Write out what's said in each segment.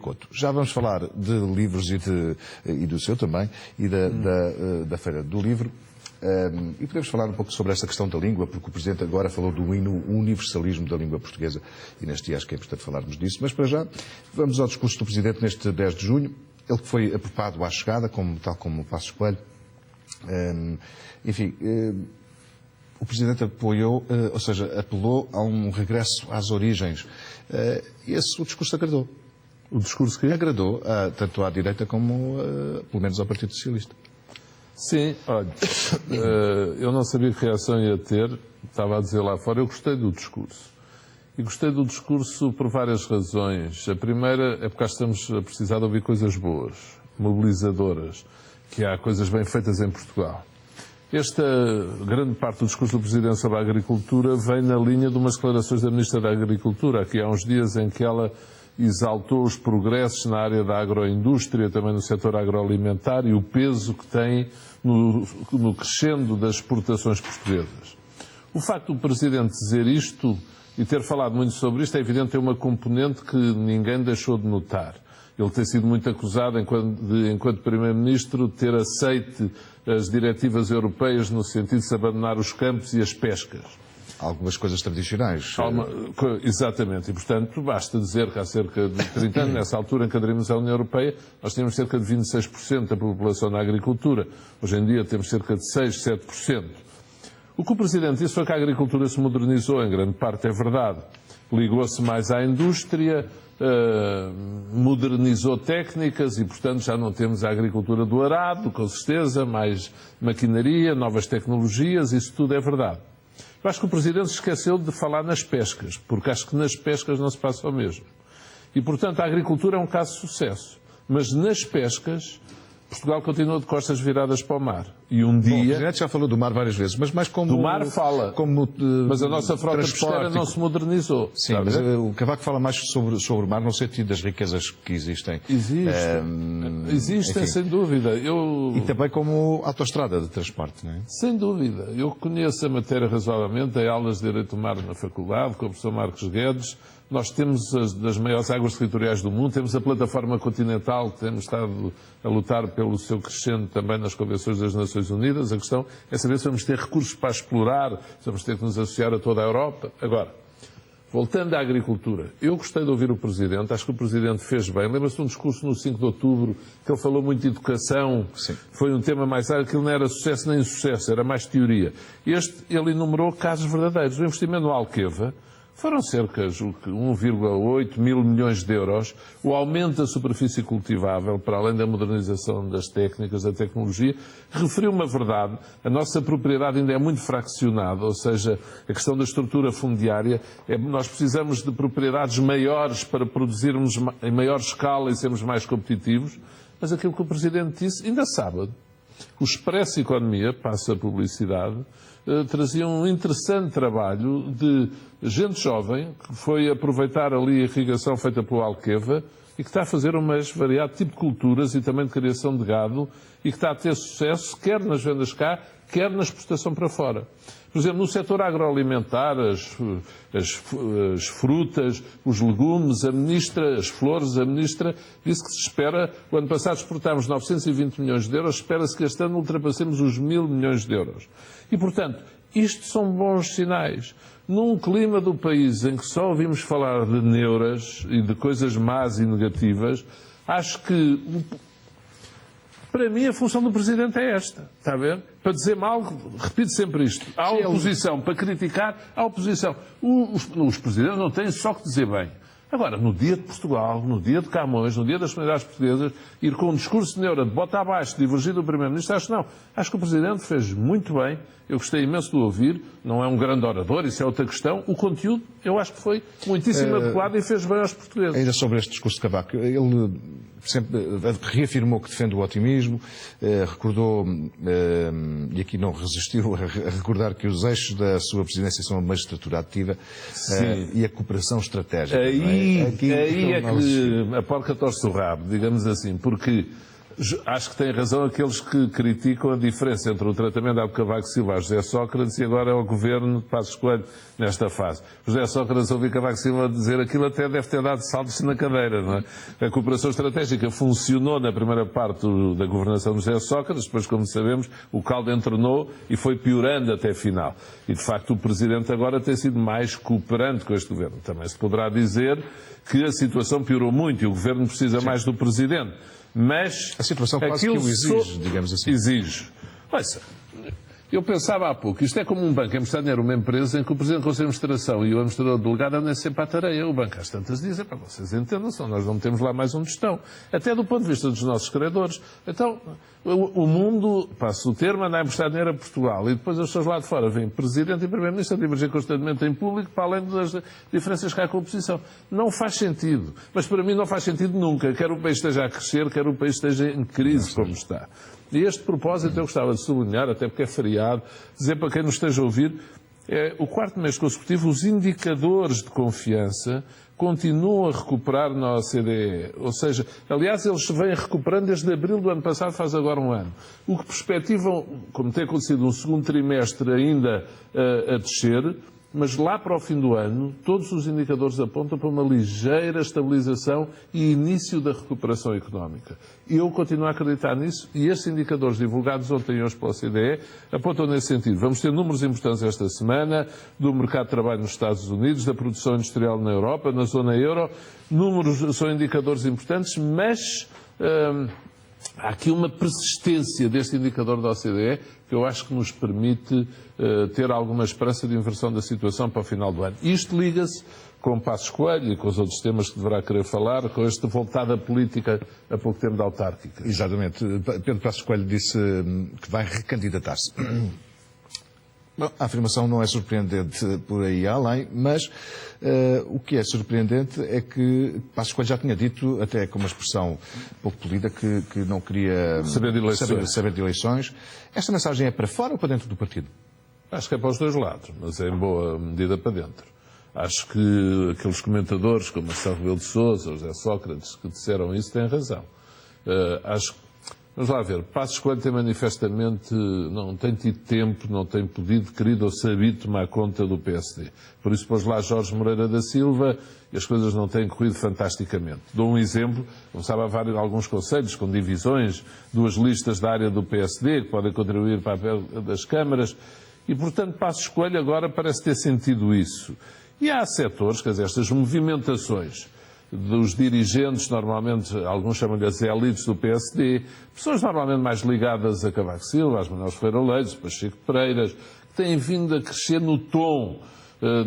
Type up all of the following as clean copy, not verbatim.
Couto. Já vamos falar de livros e do seu também, e da Feira do Livro. E podemos falar um pouco sobre esta questão da língua, porque o Presidente agora falou do universalismo da língua portuguesa, e neste dia acho que é importante falarmos disso. Mas para já, vamos ao discurso do Presidente neste 10 de junho, ele que foi apropado à chegada, tal como o Passos Coelho. Enfim, o Presidente apoiou, ou seja, apelou a um regresso às origens. E o discurso agradou. O discurso que agradou tanto à direita como, pelo menos, ao Partido Socialista. Sim, olha, eu não sabia que reação ia ter, estava a dizer lá fora, eu gostei do discurso. E gostei do discurso por várias razões. A primeira é porque estamos a precisar de ouvir coisas boas, mobilizadoras, que há coisas bem feitas em Portugal. Esta grande parte do discurso do Presidente sobre a agricultura vem na linha de umas declarações da Ministra da Agricultura, aqui há uns dias em que ela exaltou os progressos na área da agroindústria, também no setor agroalimentar, e o peso que tem no crescendo das exportações portuguesas. O facto do Presidente dizer isto e ter falado muito sobre isto, é evidente, tem uma componente que ninguém deixou de notar. Ele tem sido muito acusado, enquanto Primeiro-Ministro, de ter aceite as diretivas europeias no sentido de se abandonar os campos e as pescas. Algumas coisas tradicionais. Exatamente, e portanto basta dizer que há cerca de 30 anos, nessa altura em que aderimos à União Europeia, nós tínhamos cerca de 26% da população na agricultura. Hoje em dia temos cerca de 6, 7%. O que o Presidente disse foi que a agricultura se modernizou, em grande parte é verdade. Ligou-se mais à indústria, modernizou técnicas e, portanto, já não temos a agricultura do arado, com certeza, mais maquinaria, novas tecnologias, isso tudo é verdade. Eu acho que o Presidente se esqueceu de falar nas pescas, porque acho que nas pescas não se passa o mesmo. E, portanto, a agricultura é um caso de sucesso. Mas nas pescas, Portugal continua de costas viradas para o mar. E um dia... Bom, o Presidente já falou do mar várias vezes, mas mais como... Do mar fala, mas a nossa frota pesqueira não se modernizou. Sim, mas o Cavaco fala mais sobre o mar no sentido das riquezas que existem. Existem, sem dúvida. E também como autoestrada de transporte, não é? Sem dúvida. Eu conheço a matéria razoavelmente, dei aulas de Direito do Mar na faculdade, com o professor Marcos Guedes. Nós temos das maiores águas territoriais do mundo, temos a plataforma continental, que temos estado a lutar pelo seu crescendo também nas convenções das Nações Unidas. A questão é saber se vamos ter recursos para explorar, se vamos ter que nos associar a toda a Europa. Agora, voltando à agricultura, eu gostei de ouvir o Presidente, acho que o Presidente fez bem. Lembra-se de um discurso no 5 de outubro, que ele falou muito de educação. Sim. Foi um tema mais área, aquilo não era sucesso nem insucesso, era mais teoria. Ele enumerou casos verdadeiros. O investimento no Alqueva foram cerca de 1,8 mil milhões de euros. O aumento da superfície cultivável, para além da modernização das técnicas, da tecnologia, referiu uma verdade. A nossa propriedade ainda é muito fraccionada, ou seja, a questão da estrutura fundiária, nós precisamos de propriedades maiores para produzirmos em maior escala e sermos mais competitivos. Mas aquilo que o Presidente disse, ainda sábado, o Expresso Economia, passa a publicidade, trazia um interessante trabalho de gente jovem que foi aproveitar ali a irrigação feita pelo Alqueva e que está a fazer um mais variado tipo de culturas e também de criação de gado e que está a ter sucesso quer nas vendas cá, quer na exportação para fora. Por exemplo, no setor agroalimentar, as frutas, os legumes, as flores, a Ministra disse que se espera, o ano passado exportámos 920 milhões de euros, espera-se que este ano ultrapassemos os 1.000 milhões de euros. E, portanto, isto são bons sinais. Num clima do país em que só ouvimos falar de neuras e de coisas más e negativas, acho que... Para mim, a função do Presidente é esta, está a ver? Para dizer mal, repito sempre isto. Há oposição, para criticar, há oposição. Os Presidentes não têm só que dizer bem. Agora, no dia de Portugal, no dia de Camões, no dia das comunidades portuguesas, ir com um discurso de neura, de bota abaixo, divergir do Primeiro-Ministro, acho que não. Acho que o Presidente fez muito bem, eu gostei imenso de o ouvir, não é um grande orador, isso é outra questão. O conteúdo, eu acho que foi muitíssimo adequado e fez bem aos portugueses. Ainda sobre este discurso de Cavaco, ele sempre reafirmou que defende o otimismo, recordou, e aqui não resistiu, a recordar que os eixos da sua presidência são a magistratura ativa e a cooperação estratégica. Aí é que a porca torce o rabo, digamos assim, porque Acho que têm razão aqueles que criticam a diferença entre o tratamento de Cavaco Silva a José Sócrates e agora ao governo de Passos Coelho nesta fase. José Sócrates ouviu Cavaco Silva dizer aquilo, até deve ter dado saltos na cadeira, não é? A cooperação estratégica funcionou na primeira parte da governação de José Sócrates, depois, como sabemos, o caldo entornou e foi piorando até a final. E, de facto, o Presidente agora tem sido mais cooperante com este governo. Também se poderá dizer que a situação piorou muito e o governo precisa mais do Presidente. Mas a situação quase que o exige, digamos assim. Exige. Ouça, eu pensava há pouco, isto é como um banco emprestar dinheiro a uma empresa em que o Presidente do Conselho de Administração e o administrador delegado andam sempre à tareia. O banco às tantas diz, para vocês entendam, só nós não temos lá mais um gestão. Até do ponto de vista dos nossos credores. Então, o mundo, passa o termo, anda a emprestar dinheiro a Portugal e depois as pessoas lá de fora vêm Presidente e Primeiro-Ministro a divergir constantemente em público para além das diferenças que há com a oposição. Não faz sentido. Mas para mim não faz sentido nunca. Quer o país esteja a crescer, quer o país esteja em crise como está. E este propósito eu gostava de sublinhar, até porque é feriado, dizer para quem nos esteja a ouvir, o quarto mês consecutivo, os indicadores de confiança continuam a recuperar na OCDE. Ou seja, aliás, eles se vêm recuperando desde abril do ano passado, faz agora um ano. O que perspectivam, como tem acontecido, um segundo trimestre ainda a descer, mas lá para o fim do ano, todos os indicadores apontam para uma ligeira estabilização e início da recuperação económica. Eu continuo a acreditar nisso e estes indicadores divulgados ontem e hoje pela OCDE apontam nesse sentido. Vamos ter números importantes esta semana do mercado de trabalho nos Estados Unidos, da produção industrial na Europa, na zona euro. Números são indicadores importantes, mas há aqui uma persistência deste indicador da OCDE que eu acho que nos permite ter alguma esperança de inversão da situação para o final do ano. Isto liga-se com Passos Coelho e com os outros temas que deverá querer falar, com esta voltada política a pouco tempo da autárquica. Exatamente. Pedro Passos Coelho disse que vai recandidatar-se. Bom, a afirmação não é surpreendente por aí além, mas o que é surpreendente é que Passos Coelho já tinha dito, até com uma expressão pouco polida, que não queria saber de eleições. Esta mensagem é para fora ou para dentro do partido? Acho que é para os dois lados, mas é em boa medida para dentro. Acho que aqueles comentadores, como Marcelo Rebelo de Sousa, ou José Sócrates, que disseram isso, têm razão. Vamos lá ver, Passos Coelho tem manifestamente, não tem tido tempo, não tem podido, querido ou sabido tomar conta do PSD. Por isso pôs lá Jorge Moreira da Silva e as coisas não têm corrido fantasticamente. Dou um exemplo, começava a haver alguns conselhos com divisões, 2 listas da área do PSD que podem contribuir para a papel das câmaras e, portanto, Passos Coelho agora parece ter sentido isso. E há setores, quer dizer, estas movimentações dos dirigentes, normalmente, alguns chamam-lhe as elites do PSD, pessoas normalmente mais ligadas a Cavaco Silva, a Manuel Ferreira Leite, Pacheco Pereiras, que têm vindo a crescer no tom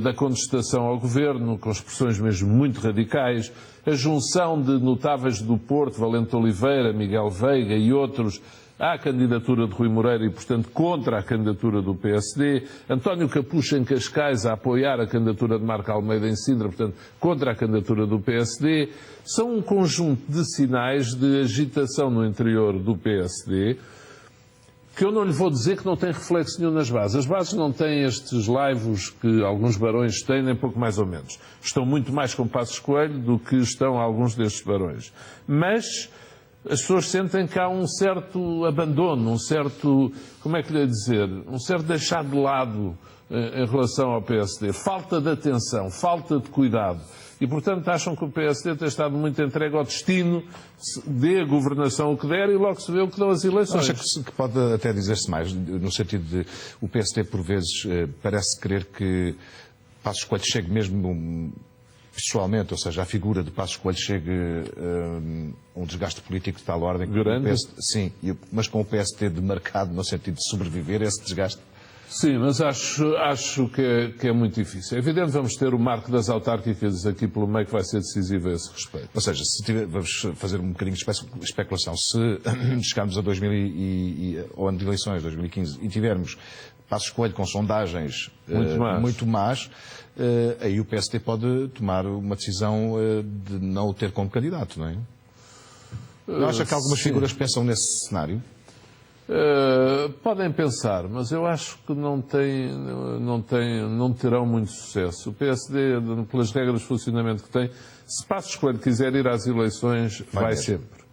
da contestação ao governo, com expressões mesmo muito radicais, a junção de notáveis do Porto, Valente Oliveira, Miguel Veiga e outros, à candidatura de Rui Moreira e, portanto, contra a candidatura do PSD. António Capucho em Cascais a apoiar a candidatura de Marco Almeida em Sintra, portanto, contra a candidatura do PSD. São um conjunto de sinais de agitação no interior do PSD que eu não lhe vou dizer que não tem reflexo nenhum nas bases. As bases não têm estes laivos que alguns barões têm, nem pouco mais ou menos. Estão muito mais com Passos Coelho do que estão alguns destes barões. Mas as pessoas sentem que há um certo abandono, um certo, como é que lhe ia dizer, um certo deixar de lado em relação ao PSD. Falta de atenção, falta de cuidado. E, portanto, acham que o PSD tem estado muito entregue ao destino, dê a governação o que der e logo se vê o que dão as eleições. Acha que pode até dizer-se mais, no sentido de o PSD, por vezes, parece querer que Passos Coelho chegue mesmo pessoalmente, ou seja, a figura de Passos Coelho chegue a um desgaste político de tal ordem. Grande? Sim, mas com o PSD demarcado no sentido de sobreviver a esse desgaste. Sim, mas acho que é muito difícil. É evidente que vamos ter o marco das autárquicas aqui pelo meio que vai ser decisivo a esse respeito. Ou seja, vamos fazer um bocadinho de especulação. Se chegarmos a 2000 ao ano de eleições, 2015, e tivermos Passos Coelho com sondagens muito más, aí o PSD pode tomar uma decisão de não o ter como candidato, não é? Não acha que algumas figuras pensam nesse cenário? Podem pensar, mas eu acho que não terão muito sucesso. O PSD, pelas regras de funcionamento que tem, se Passos Coelho quiser ir às eleições, vai sempre.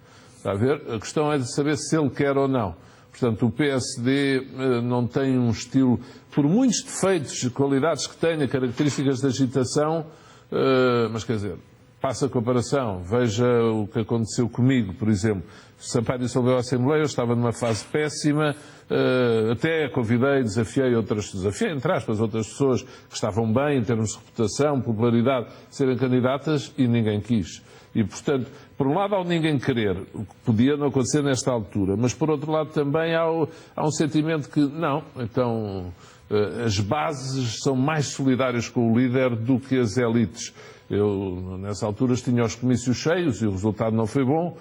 Está a ver? A questão é de saber se ele quer ou não. Portanto, o PSD não tem um estilo, por muitos defeitos, qualidades que tenha, características de agitação, mas quer dizer, passa a comparação. Veja o que aconteceu comigo, por exemplo. Sampaio dissolveu a Assembleia, eu estava numa fase péssima, até convidei, desafiei, entre aspas, outras pessoas que estavam bem em termos de reputação, popularidade, serem candidatas e ninguém quis. E, portanto, por um lado há o ninguém querer, o que podia não acontecer nesta altura, mas por outro lado também há um sentimento que, não, então as bases são mais solidárias com o líder do que as elites. Eu, nessa altura, tinha os comícios cheios e o resultado não foi bom,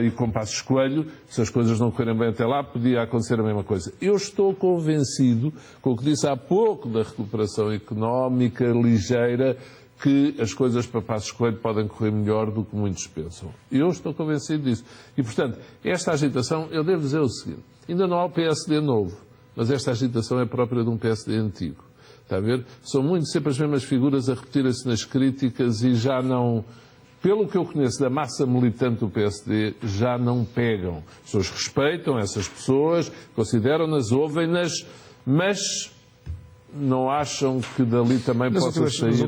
e com Passos Coelho, se as coisas não correrem bem até lá, podia acontecer a mesma coisa. Eu estou convencido, com o que disse há pouco da recuperação económica ligeira, que as coisas para Passos Coelho podem correr melhor do que muitos pensam. Eu estou convencido disso. E, portanto, esta agitação, eu devo dizer o seguinte, ainda não há o PSD novo, mas esta agitação é própria de um PSD antigo. Está a ver? São muito sempre as mesmas figuras a repetirem-se nas críticas e já não, pelo que eu conheço da massa militante do PSD, já não pegam. As pessoas respeitam essas pessoas, consideram-nas, ouvem-nas, mas não acham que dali também possa sair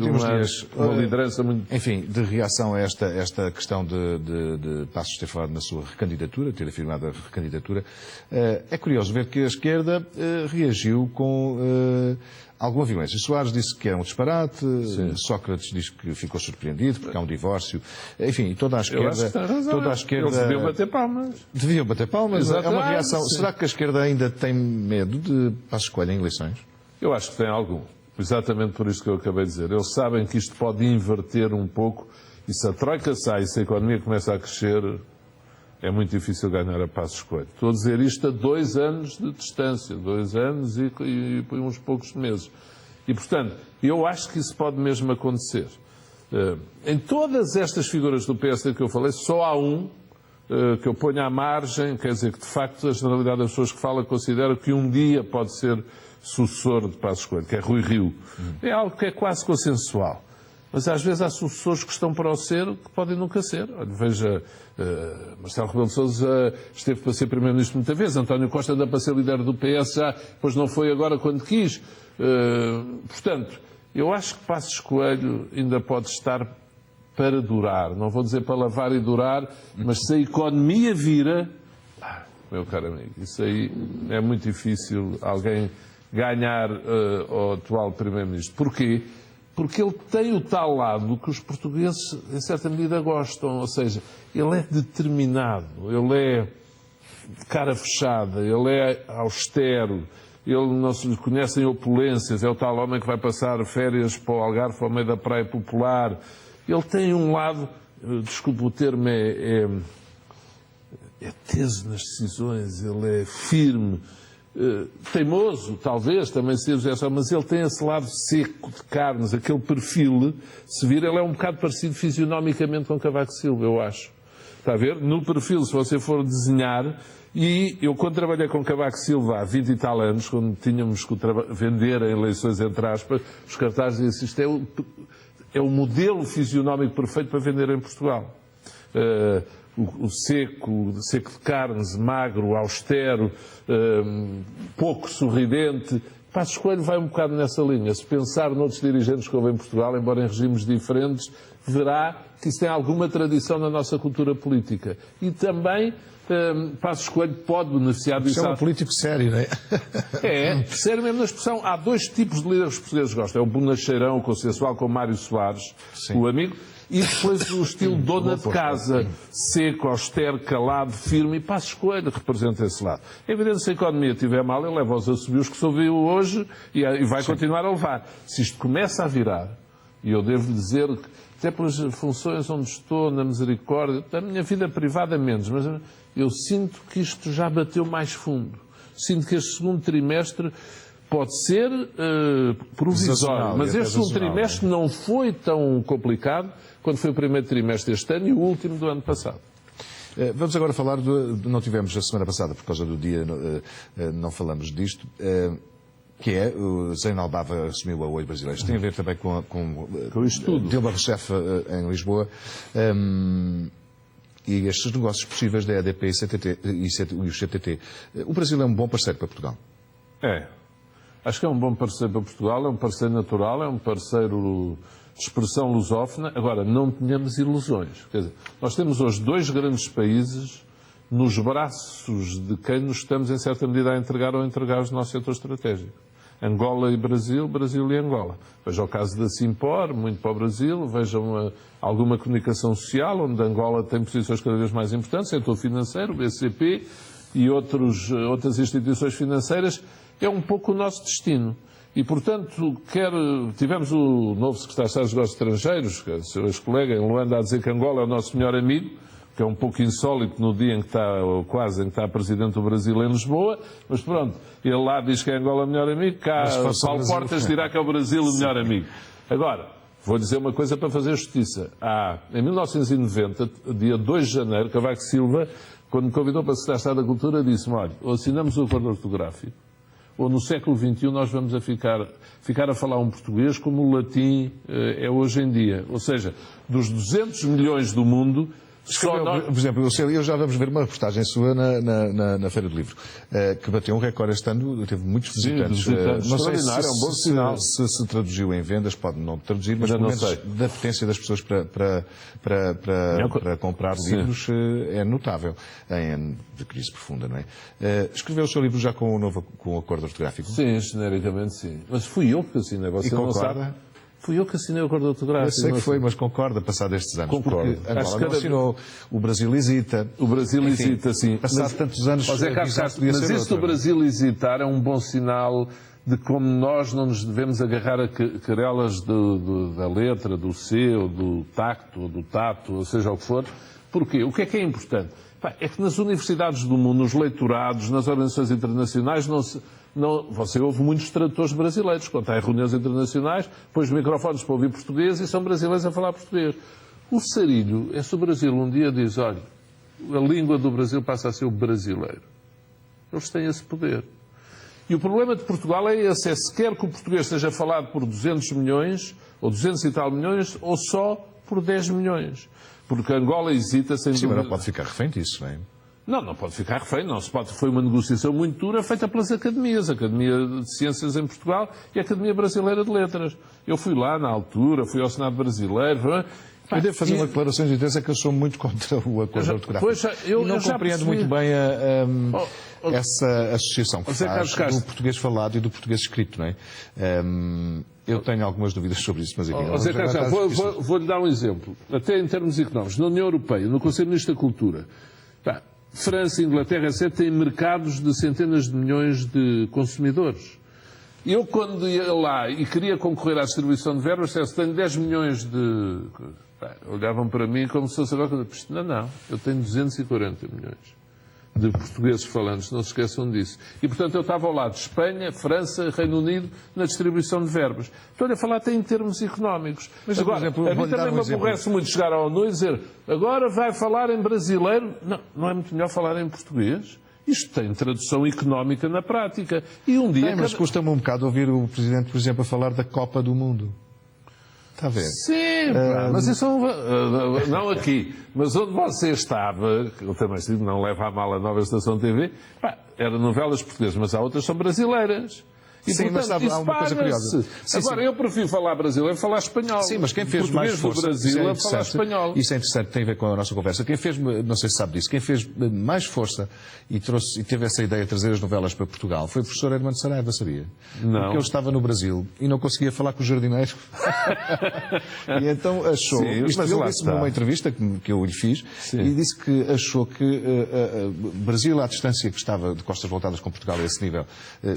uma liderança muito... Enfim, de reação a esta questão de Passos ter falado na sua recandidatura, ter afirmado a recandidatura, é curioso ver que a esquerda reagiu com alguma violência. Soares disse que era um disparate, sim. Sócrates disse que ficou surpreendido porque há um divórcio. Enfim, toda a esquerda... Eles deviam bater palmas. Deviam bater palmas. Exatamente, é uma reação. sim. Será que a esquerda ainda tem medo de Passos Coelho em eleições? Eu acho que tem algum. Exatamente por isso que eu acabei de dizer. Eles sabem que isto pode inverter um pouco e se a troika sai e se a economia começa a crescer, é muito difícil ganhar a Passos Coelho. Estou a dizer isto a 2 anos de distância, 2 anos e uns poucos meses. E, portanto, eu acho que isso pode mesmo acontecer. Em todas estas figuras do PSD que eu falei, só há um que eu ponho à margem, quer dizer que, de facto, a generalidade das pessoas que fala considera que um dia pode ser sucessor de Passos Coelho, que é Rui Rio. É algo que é quase consensual. Mas às vezes há sucessores que estão para o ser que podem nunca ser. Olha, veja, Marcelo Rebelo de Sousa esteve para ser Primeiro-Ministro muitas vezes, António Costa anda para ser líder do PS já, depois não foi agora quando quis. Portanto, eu acho que Passos Coelho ainda pode estar para durar. Não vou dizer para lavar e durar, mas se a economia vira... meu caro amigo, isso aí é muito difícil alguém ganhar ao atual Primeiro-Ministro. Porquê? Porque ele tem o tal lado que os portugueses, em certa medida, gostam. Ou seja, ele é determinado, ele é de cara fechada, ele é austero, ele não se lhe conhece em opulências, é o tal homem que vai passar férias para o Algarve ao meio da praia popular. Ele tem um lado, desculpe o termo, é teso nas decisões, ele é firme, teimoso, talvez, também seja essa, mas ele tem esse lado seco de carnes, aquele perfil, se vir, ele é um bocado parecido fisionomicamente com Cavaco Silva, eu acho. Está a ver? No perfil, se você for desenhar, e eu quando trabalhei com Cavaco Silva há 20 e tal anos, quando tínhamos que vender em eleições entre aspas, os cartazes diziam, isto é o modelo fisionómico perfeito para vender em Portugal. O seco de carnes, magro, austero, pouco sorridente. Passos Coelho vai um bocado nessa linha. Se pensar noutros dirigentes que houve em Portugal, embora em regimes diferentes, verá que isso tem alguma tradição na nossa cultura política. E também Passos Coelho pode beneficiar disso. Isso é um político sério, não é? É, sério mesmo na expressão. Há 2 tipos de líderes portugueses que gostam. É o bonacheirão, o consensual, como Mário Soares, sim. O amigo. E depois o estilo dona de casa, seco, austero, calado, firme, e Passos Coelho representa esse lado. É evidente que se a economia estiver mal, ele leva aos assobios que se ouviu hoje e vai continuar a levar. Se isto começa a virar, e eu devo dizer que, até pelas funções onde estou, na misericórdia, da minha vida privada menos, mas eu sinto que isto já bateu mais fundo. Sinto que este segundo trimestre pode ser provisório, mas este segundo trimestre não foi tão complicado quando foi o primeiro trimestre deste ano e o último do ano passado. Vamos agora falar não tivemos a semana passada, por causa do dia, não falamos disto, que é o Zeinal Albava assumiu a Olho Brasileiros. Tem a ver também com o estudo. Dilma Rousseff em Lisboa. e estes negócios possíveis da EDP e o CTT. O Brasil é um bom parceiro para Portugal? É. Acho que é um bom parceiro para Portugal, é um parceiro natural, é um parceiro de expressão lusófona. Agora, não tenhamos ilusões. Quer dizer, nós temos hoje 2 grandes países nos braços de quem nos estamos, em certa medida, a entregar ou a entregar o nosso setor estratégico. Angola e Brasil, Brasil e Angola. Veja o caso da Simpor, muito para o Brasil, vejam alguma comunicação social, onde Angola tem posições cada vez mais importantes, setor financeiro, o BCP e outras instituições financeiras, é um pouco o nosso destino. E, portanto, tivemos o novo secretário de Estado dos Negócios Estrangeiros, que é o seu ex-colega em Luanda, a dizer que Angola é o nosso melhor amigo, que é um pouco insólito no dia em que está, ou quase, em que está Presidente do Brasil em Lisboa, mas pronto, ele lá diz que é Angola o melhor amigo, cá Paulo Portas dirá que é o Brasil o melhor amigo. Agora, vou dizer uma coisa para fazer justiça. Em 1990, dia 2 de janeiro, Cavaco Silva, quando me convidou para ser Secretário da Cultura, disse-me, olha, ou assinamos o acordo ortográfico, ou no século XXI nós vamos ficar a falar um português como o latim é hoje em dia. Ou seja, dos 200 milhões do mundo, por exemplo, eu já vamos ver uma reportagem sua na Feira do Livro, que bateu um recorde este ano, teve muitos visitantes. Não sei se, é um bom sinal. Se traduziu em vendas, pode não traduzir, mas pelo menos da potência das pessoas para comprar livros é notável. Em de crise profunda, não é? Escreveu o seu livro já com o acordo ortográfico? Sim, genericamente sim. Mas fui eu que assinei, você não sabe. Fui eu que assinei o acordo ortográfico. Eu sei que foi, mas concorda, passado estes anos. Concordo. Porque Angola não assinou, o Brasil hesita. O Brasil hesita, sim. Passado tantos anos, mas isso do Brasil hesitar é um bom sinal de como nós não nos devemos agarrar a querelas da letra, do C, ou do tacto, ou do tato, ou seja o que for. Porquê? O que é importante? É que nas universidades do mundo, nos leitorados, nas organizações internacionais, você ouve muitos tradutores brasileiros. Quando há reuniões internacionais, põe os microfones para ouvir português e são brasileiros a falar português. O Sarilho, se o Brasil um dia diz, olha, a língua do Brasil passa a ser o brasileiro. Eles têm esse poder. E o problema de Portugal é esse, se quer que o português seja falado por 200 milhões, ou 200 e tal milhões, ou só por 10 milhões. Porque Angola hesita sem dúvida. Sim, mas não pode ficar refém disso, não é? Não pode ficar refém, não se pode. Foi uma negociação muito dura feita pelas academias, a Academia de Ciências em Portugal e a Academia Brasileira de Letras. Eu fui lá na altura, fui ao Senado Brasileiro. Eu devo fazer uma declaração de intenção que eu sou muito contra o acordo ortográfico. Eu não compreendo muito bem essa associação que faz do português falado e do português escrito, não é? Eu tenho algumas dúvidas sobre isso, mas vou-lhe dar um exemplo. Até em termos económicos, na União Europeia, no Conselho Ministro da Cultura, França, Inglaterra, etc., têm mercados de centenas de milhões de consumidores. Eu, quando ia lá e queria concorrer à distribuição de verbas, se tenho 10 milhões de... olhavam para mim como se fosse agora... Não, eu tenho 240 milhões de portugueses falantes, não se esqueçam disso. E, portanto, eu estava ao lado de Espanha, França, Reino Unido, na distribuição de verbas. Estou-lhe a falar até em termos económicos. Mas, agora, a mim também me aborrece muito chegar à ONU e dizer agora vai falar em brasileiro. Não é muito melhor falar em português? Isto tem tradução económica na prática. E um dia... mas custa-me um bocado ouvir o Presidente, por exemplo, a falar da Copa do Mundo. Está a ver? Sim, mas isso não aqui. Mas onde você estava, eu também digo, não leva a mal a Nova Estação TV, eram novelas portuguesas, mas há outras que são brasileiras. E, sim, portanto, mas há uma coisa curiosa. Agora, eu prefiro falar brasileiro e falar espanhol. Sim, mas quem fez mais força... do Brasil é falar espanhol. Isso é interessante, tem a ver com a nossa conversa. Quem fez, não sei se sabe disso, quem fez mais força e teve essa ideia de trazer as novelas para Portugal foi o professor Hermano Saraiva, sabia? Não. Porque ele estava no Brasil e não conseguia falar com os jardineiros. E então achou... Sim, ele disse-me numa entrevista que eu lhe fiz, sim, e disse que achou que Brasil, à distância que estava de costas voltadas com Portugal a esse nível,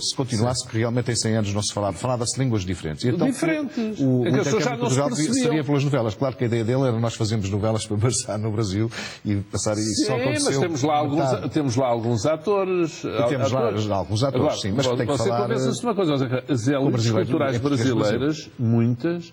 se continuasse, que realmente em 100 anos não se falava-se línguas diferentes. E então, diferentes. O intercâmbio de Portugal seria pelas novelas. Claro que a ideia dele era nós fazermos novelas para passar no Brasil e passar isso. Só aconteceu. Mas temos lá alguns atores. Temos lá alguns atores, agora, sim, mas tem que falar... Você convence-se de uma coisa, as elites culturais brasileiras, muitas,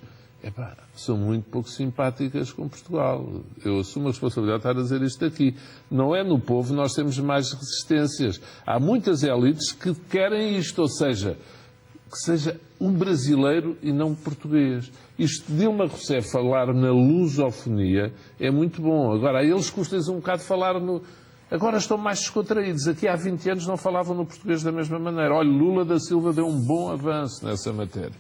são muito pouco simpáticas com Portugal. Eu assumo a responsabilidade de estar a dizer isto aqui. Não é no povo, nós temos mais resistências. Há muitas elites que querem isto, ou seja, que seja um brasileiro e não um português. Isto de Dilma Rousseff falar na lusofonia é muito bom. Agora, a eles custa-lhes um bocado falar no... Agora estão mais descontraídos. Aqui há 20 anos não falavam no português da mesma maneira. Olha, Lula da Silva deu um bom avanço nessa matéria.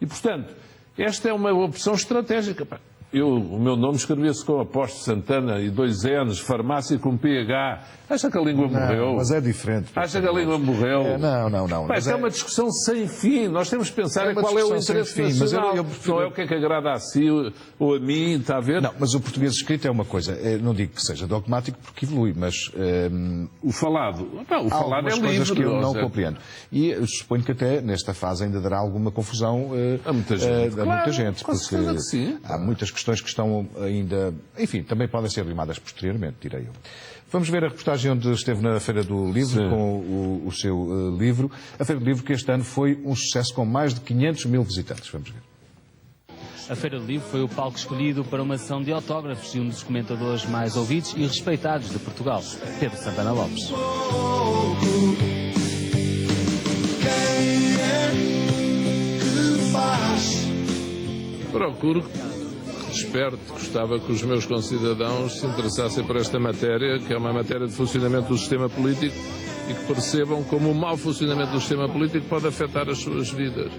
E, portanto, esta é uma opção estratégica. O meu nome escrevia-se com Apóstolo Santana e 2 N's, farmácia com PH. Acha que a língua morreu? Mas é diferente. Acha que a língua morreu? Não. Isto é uma discussão sem fim. Nós temos que pensar qual é o interesse nacional. Não é o que é que agrada a si ou a mim, está a ver? Não, mas o português escrito é uma coisa. Não digo que seja dogmático porque evolui, mas... O falado? O falado é livre. Coisas que eu não compreendo. E eu suponho que até nesta fase ainda dará alguma confusão a muita gente. Muita gente, porque que sim. há muitas questões que estão ainda... Enfim, também podem ser limadas posteriormente, direi eu. Vamos ver a reportagem onde esteve na Feira do Livro, sim, com o seu livro. A Feira do Livro que este ano foi um sucesso com mais de 500 mil visitantes. Vamos ver. A Feira do Livro foi o palco escolhido para uma ação de autógrafos de um dos comentadores mais ouvidos e respeitados de Portugal, Pedro Santana Lopes. Procuro desperte, gostava que os meus concidadãos se interessassem por esta matéria, que é uma matéria de funcionamento do sistema político, e que percebam como o mau funcionamento do sistema político pode afetar as suas vidas,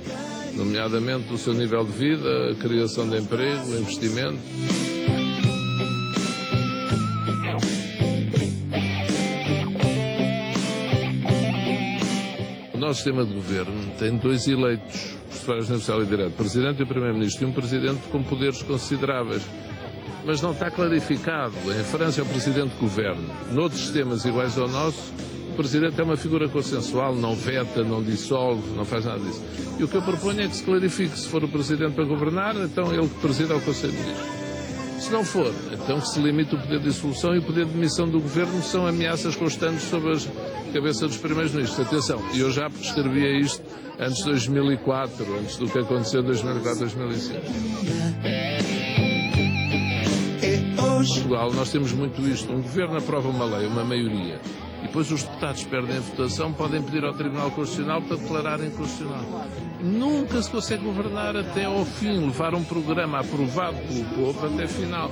nomeadamente o seu nível de vida, a criação de emprego, o investimento. O nosso sistema de governo tem 2 eleitos, professores universal e direto, Presidente e Primeiro-Ministro, e um Presidente com poderes consideráveis. Mas não está clarificado. Em França é o Presidente que governa. Noutros sistemas iguais ao nosso, o Presidente é uma figura consensual, não veta, não dissolve, não faz nada disso. E o que eu proponho é que se clarifique. Se for o Presidente para governar, então ele que presida o Conselho de Ministros. Se não for, então que se limite o poder de dissolução e o poder de demissão do Governo, são ameaças constantes sobre a cabeça dos Primeiros-Ministros. Atenção, e eu já escrevia isto antes de 2004, antes do que aconteceu em 2004, 2005. Em Portugal nós temos muito isto. Um governo aprova uma lei, uma maioria, e depois os deputados perdem a votação, podem pedir ao Tribunal Constitucional para declarar inconstitucional. Nunca se consegue governar até ao fim, levar um programa aprovado pelo povo até final.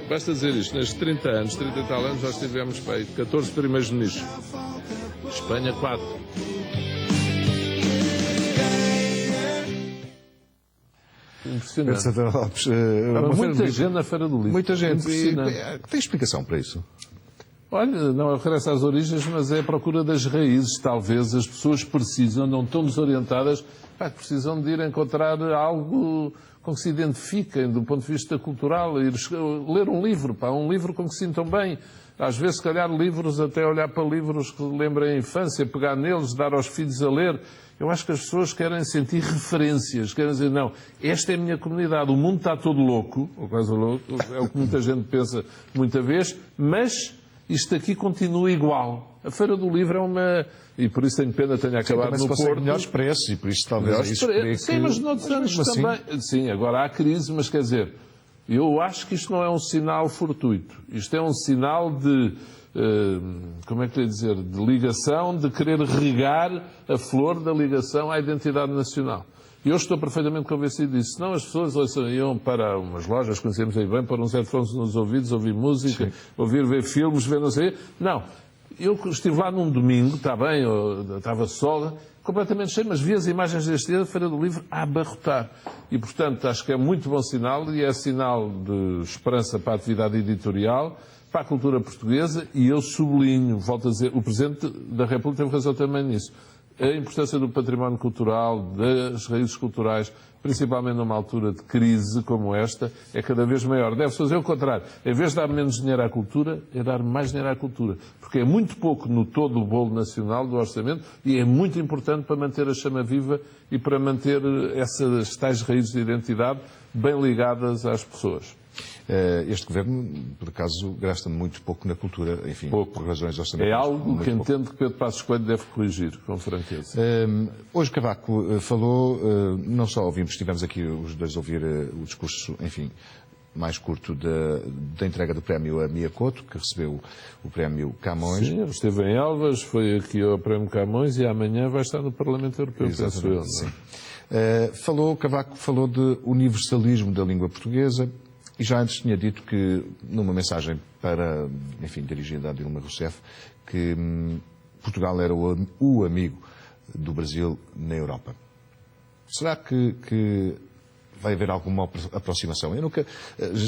Basta dizer isto, nestes 30 anos, 30 e tal anos, nós tivemos 14 primeiros-ministros. Espanha, 4. Impressionante. Santana Lopes, muita gente na Feira do Livro. Muita gente. Tem explicação para isso? Olha, não é regressa às origens, mas é a procura das raízes. Talvez as pessoas precisam, não estão desorientadas, precisam de ir encontrar algo com que se identifiquem do ponto de vista cultural, ir ler um livro com que se sintam bem. Às vezes, se calhar, livros, até olhar para livros que lembrem a infância, pegar neles, dar aos filhos a ler. Eu acho que as pessoas querem sentir referências, querem dizer, não, esta é a minha comunidade, o mundo está todo louco, ou quase louco, é o que muita gente pensa muita vez, mas isto aqui continua igual. A Feira do Livro é uma... E por isso tenho pena, tenha acabado no Porto. Melhores preços, e por isso talvez isso explique... Sim, mas noutros anos também... Sim, agora há crise, mas quer dizer, eu acho que isto não é um sinal fortuito. Isto é um sinal de... como é que eu ia dizer? De ligação, de querer regar a flor da ligação à identidade nacional. E eu estou perfeitamente convencido disso. Senão as pessoas iam para umas lojas, conhecemos aí bem, para uns headphones nos ouvidos, ouvir música, ver filmes, ver não sei. Não. Eu estive lá num domingo, está bem, estava sol, completamente cheio, mas vi as imagens deste dia da Feira do Livro a abarrotar. E, portanto, acho que é muito bom sinal, e é sinal de esperança para a atividade editorial, para a cultura portuguesa, e eu sublinho, volto a dizer, o Presidente da República teve razão também nisso. A importância do património cultural, das raízes culturais, principalmente numa altura de crise como esta, é cada vez maior. Deve-se fazer o contrário. Em vez de dar menos dinheiro à cultura, é dar mais dinheiro à cultura. Porque é muito pouco no todo o bolo nacional do orçamento e é muito importante para manter a chama viva e para manter essas tais raízes de identidade bem ligadas às pessoas. Este governo, por acaso, gasta muito pouco na cultura, enfim, por razões orçamentais. É algo que entendo que Pedro Passos Coelho deve corrigir, com franqueza. Hoje Cavaco falou, não só ouvimos, estivemos aqui os dois a ouvir o discurso, enfim, mais curto da entrega do prémio a Mia Couto, que recebeu o prémio Camões. Sim, ele esteve em Elvas, foi aqui ao prémio Camões e amanhã vai estar no Parlamento Europeu, penso eu. Sim. Cavaco falou de universalismo da língua portuguesa e já antes tinha dito que, numa mensagem para, enfim, dirigida a Dilma Rousseff, que Portugal era o amigo do Brasil na Europa. Será que vai haver alguma aproximação?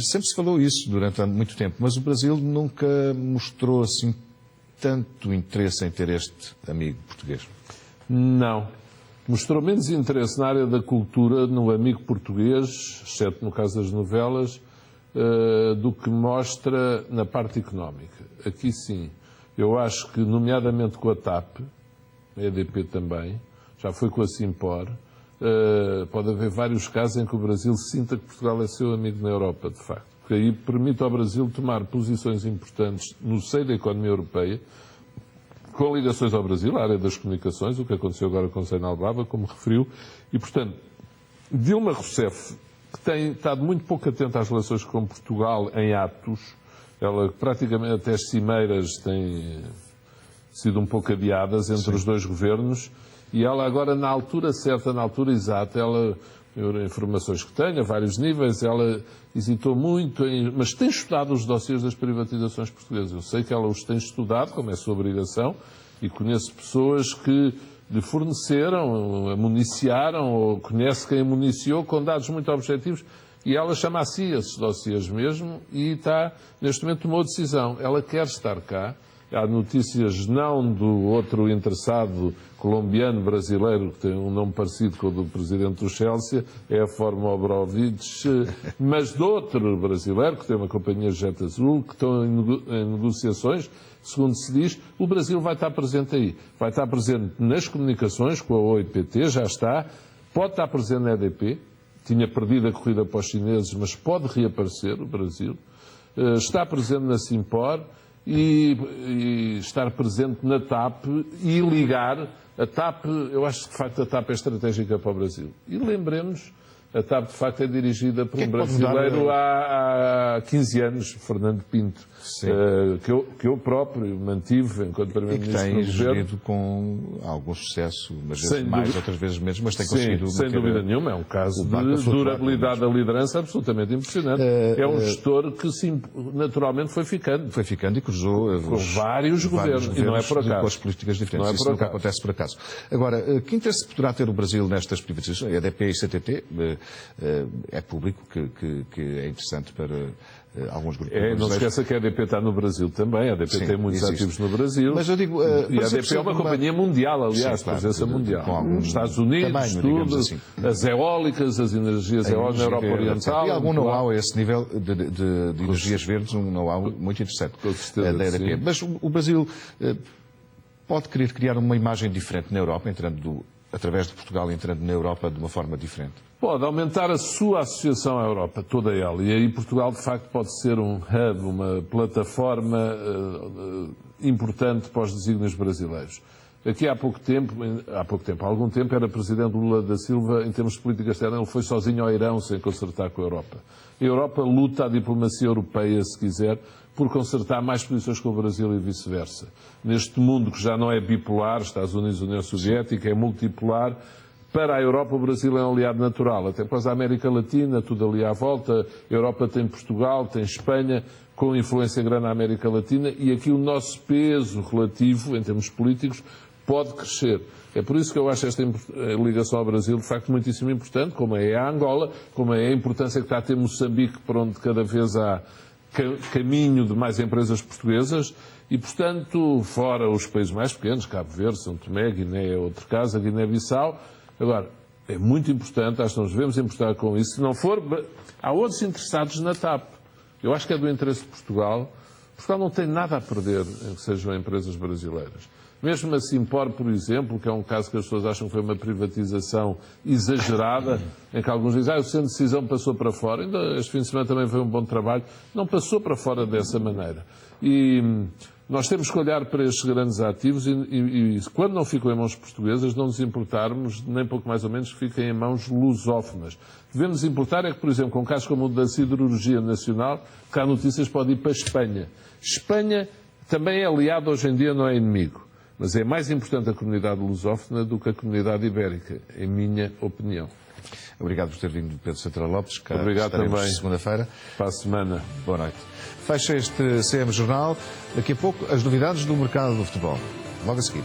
Sempre se falou isso durante muito tempo, mas o Brasil nunca mostrou assim tanto interesse em ter este amigo português. Não. Mostrou menos interesse na área da cultura, no amigo português, exceto no caso das novelas, do que mostra na parte económica. Aqui sim. Eu acho que, nomeadamente com a TAP, a EDP também, já foi com a Simpor, pode haver vários casos em que o Brasil sinta que Portugal é seu amigo na Europa, de facto. Porque aí permite ao Brasil tomar posições importantes no seio da economia europeia, com ligações ao Brasil, à área das comunicações, o que aconteceu agora com o Zeinal Albava, como referiu, e, portanto, Dilma Rousseff, que tem estado muito pouco atenta às relações com Portugal em atos, ela praticamente até as cimeiras têm sido um pouco adiadas entre os dois governos, e ela agora, na altura certa, na altura exata, ela, informações que tenho, a vários níveis, ela hesitou muito, mas tem estudado os dossiês das privatizações portuguesas. Eu sei que ela os tem estudado, como é sua obrigação, e conheço pessoas que lhe forneceram, municiaram, ou conhece quem municiou, com dados muito objetivos, e ela chama a si esses dossiês mesmo, e está, neste momento, tomou decisão. Ela quer estar cá. Há notícias não do outro interessado colombiano brasileiro, que tem um nome parecido com o do presidente do Chelsea, é a Forma Obrovich, mas de outro brasileiro, que tem uma companhia Jet Azul, que estão em negociações. Segundo se diz, o Brasil vai estar presente aí. Vai estar presente nas comunicações, com a OIPT, já está. Pode estar presente na EDP. Tinha perdido a corrida para os chineses, mas pode reaparecer o Brasil. Está presente na Simpor. E estar presente na TAP e ligar a TAP. Eu acho que, de facto, a TAP é estratégica para o Brasil. E lembremos, a TAP, de facto, é dirigida por um brasileiro há 15 anos, Fernando Pinto, que eu próprio mantive enquanto Primeiro-Ministro do Governo. E que tem gerido governo. com algum sucesso, umas vezes mais, outras vezes menos, mas tem conseguido... Sem dúvida nenhuma, é um caso de durabilidade da liderança absolutamente impressionante. É um gestor que, naturalmente, foi ficando. Foi ficando e cruzou com vários governos, e não é por acaso. Com as políticas diferentes. Não é Isso nunca acontece por acaso. Agora, que interesse poderá ter o Brasil nestas privatizações? A EDP e CTT é público, que é interessante para alguns grupos brasileiros. Não se esqueça que a EDP está no Brasil também. A EDP tem muitos ativos no Brasil. Mas eu digo, e a EDP é uma companhia mundial, aliás, presença mundial. Nos Estados Unidos, tudo, assim. As eólicas, as energias eólicas na Europa Oriental. E algum know-how a esse nível de energias verdes, um know-how muito interessante da EDP. Mas o Brasil pode querer criar uma imagem diferente na Europa, através de Portugal, entrando na Europa de uma forma diferente? Pode aumentar a sua associação à Europa, toda ela. E aí Portugal, de facto, pode ser um hub, uma plataforma importante para os desígnios brasileiros. Aqui há algum tempo, era presidente Lula da Silva, em termos de política externa, ele foi sozinho ao Irão sem concertar com a Europa. A Europa luta a diplomacia europeia, se quiser, por concertar mais posições com o Brasil e vice-versa. Neste mundo que já não é bipolar, Estados Unidos e União Soviética, é multipolar, para a Europa o Brasil é um aliado natural. Até depois a América Latina, tudo ali à volta, a Europa tem Portugal, tem Espanha, com influência grande na América Latina, e aqui o nosso peso relativo, em termos políticos, pode crescer. É por isso que eu acho esta ligação ao Brasil, de facto, muitíssimo importante, como é a Angola, como é a importância que está a ter Moçambique, por onde cada vez há caminho de mais empresas portuguesas, e, portanto, fora os países mais pequenos, Cabo Verde, São Tomé, Guiné é outro caso, a Guiné-Bissau. Agora, é muito importante, acho que nos devemos importar com isso. Se não for, há outros interessados na TAP. Eu acho que é do interesse de Portugal. Portugal não tem nada a perder em que sejam empresas brasileiras. Mesmo a Simpor, por exemplo, que é um caso que as pessoas acham que foi uma privatização exagerada, em que alguns dizem, o centro de decisão passou para fora. Ainda este fim de semana também foi um bom trabalho. Não passou para fora dessa maneira. E Nós temos que olhar para estes grandes ativos e quando não ficam em mãos portuguesas, não nos importarmos, nem pouco mais ou menos, que fiquem em mãos lusófonas. Devemos importar é que, por exemplo, com casos como o da siderurgia nacional, que há notícias, pode ir para a Espanha. Espanha também é aliado hoje em dia, não é inimigo. Mas é mais importante a comunidade lusófona do que a comunidade ibérica, em minha opinião. Obrigado por ter vindo, Pedro Santana Lopes. Obrigado também. Segunda-feira. Para a semana. Boa noite. Fecha este CM Jornal. Daqui a pouco, as novidades do mercado do futebol. Logo a seguir.